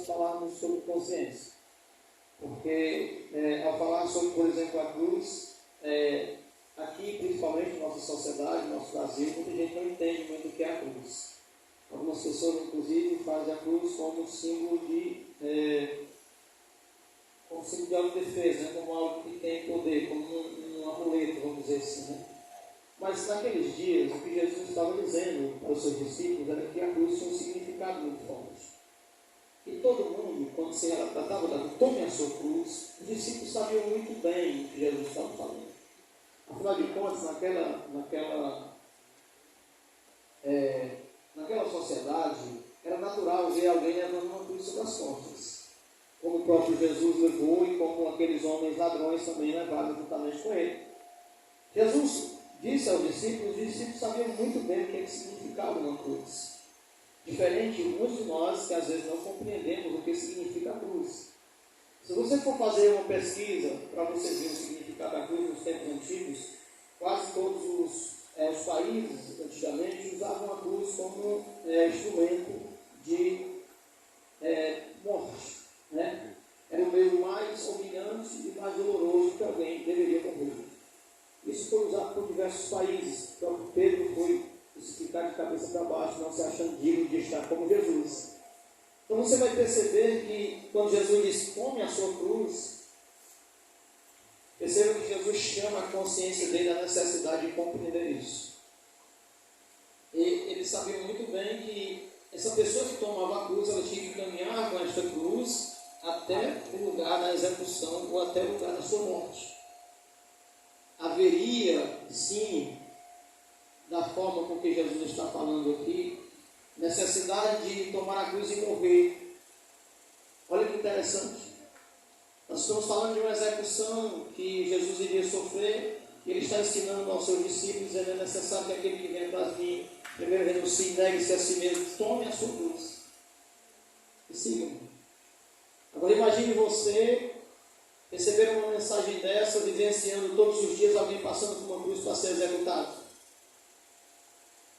falarmos sobre consciência. Porque ao falar sobre, por exemplo, a cruz, aqui, principalmente na nossa sociedade, no nosso Brasil, muita gente não entende muito o que é a cruz. Algumas pessoas, inclusive, fazem a cruz como símbolo de autodefesa, né? Como algo que tem poder, como um amuleto, vamos dizer assim. Né? Mas naqueles dias, o que Jesus estava dizendo para os seus discípulos era que a cruz tinha um significado muito forte. E todo mundo, quando se tratava da tome a sua cruz, os discípulos sabiam muito bem o que Jesus estava falando. Afinal de contas, naquela sociedade, era natural ver alguém levando uma cruz sobre as costas, como o próprio Jesus levou e como aqueles homens ladrões também levaram juntamente com ele. Jesus disse aos discípulos, os discípulos sabiam muito bem o que significava uma cruz. Diferente de muitos de nós que às vezes não compreendemos o que significa a cruz. Se você for fazer uma pesquisa para você ver o significado da cruz nos tempos antigos, quase todos os países antigamente usavam a cruz como instrumento de morte. Né? Era o meio mais humilhante e mais doloroso que alguém deveria morrer. Isso foi usado por diversos países. O próprio Pedro foi crucificado de cabeça para baixo, não se achando digno de estar como Jesus. Então você vai perceber que quando Jesus diz, tome a sua cruz, perceba que Jesus chama a consciência dele da necessidade de compreender isso. E ele sabia muito bem que essa pessoa que tomava a cruz, ela tinha que caminhar com esta cruz até o lugar da execução ou até o lugar da sua morte. Haveria, sim, da forma com que Jesus está falando aqui, necessidade de tomar a cruz e morrer. Olha que interessante. Nós estamos falando de uma execução que Jesus iria sofrer, e ele está ensinando aos seus discípulos, é necessário que aquele que vem atrás de mim, primeiro renuncie, negue-se a si mesmo, tome a sua cruz e siga-me. Agora imagine você receber uma mensagem dessa, vivenciando todos os dias alguém passando por uma cruz para ser executado.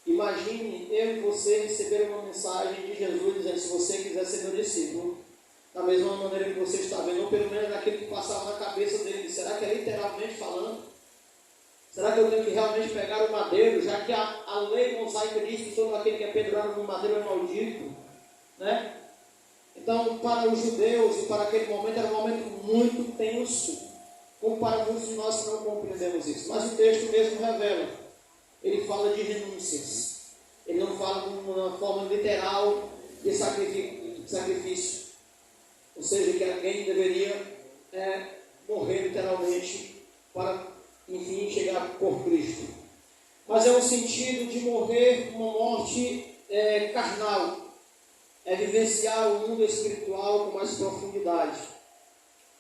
Imagine eu e você receber uma mensagem de Jesus dizendo, se você quiser ser meu discípulo, da mesma maneira que você está vendo, ou pelo menos daquilo que passava na cabeça dele, será que é literalmente falando? Será que eu tenho que realmente pegar o madeiro, já que a lei mosaica diz que todo aquele que é pendurado no madeiro é maldito, né? Então, para os judeus e para aquele momento, era um momento muito tenso, como para muitos de nós que não compreendemos isso. Mas o texto mesmo revela, ele fala de renúncias, ele não fala de uma forma literal de sacrifício, ou seja, que alguém deveria morrer literalmente para, enfim, chegar por Cristo. Mas é um sentido de morrer uma morte carnal, vivenciar o mundo espiritual com mais profundidade.